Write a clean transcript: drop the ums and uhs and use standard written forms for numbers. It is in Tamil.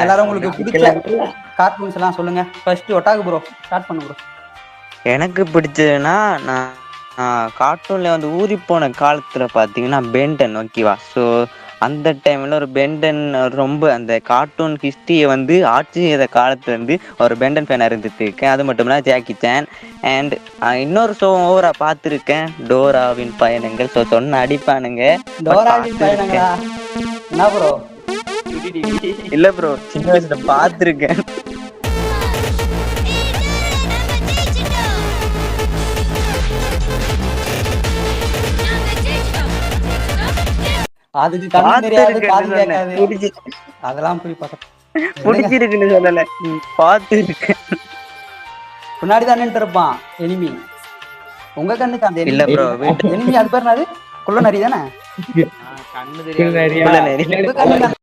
எல்லாரும் உங்களுக்கு பிடிச்ச கார்ட்டூன்ஸ் எல்லாம் சொல்லுங்க. ஃபர்ஸ்ட் ஒட்டாகு ப்ரோ ஸ்டார்ட் பண்ணு ப்ரோ. எனக்கு பிடிச்சதுன்னா நான் கார்ட்டூன்ல வந்து ஊறி போன காலத்துல பாத்தீங்கன்னா பென்டன், ஓகேவா? ஸோ அந்த டைம்ல ஒரு பென்டன் ரொம்ப அந்த கார்ட்டூன் ஹிஸ்டரியை வந்து ஆட்சி செய்த காலத்துல இருந்து ஒரு பென்டன் ஃபேனா இருந்துட்டு இருக்கேன். அது மட்டும் இல்ல ஜாக்கி சான் அண்ட் இன்னொரு ஷோ ஓவரா பார்த்துருக்கேன், டோராவின் பயணங்கள். ஸோ சொன்ன அடிப்பானுங்க. டோராவின் பயணங்களா? என்ன ப்ரோ? இல்ல ப்ரோ, சின்ன வயசுல பார்த்துருக்கேன். அதுக்கு கண்ணு தெரியாது, காது கேட்காது, அதெல்லாம் போய் பார்க்க பிடிச்சிருக்குன்னு சொல்லல, பார்த்துருக்கேன். முன்னாடி தான் நின்று இருப்பான் எனிமி. உங்க கண்ணுக்கு அந்த இல்ல ப்ரோ, எனிமி அது பேர் என்னது? குள்ள நரி தானே? கண்ணு தெரியாது.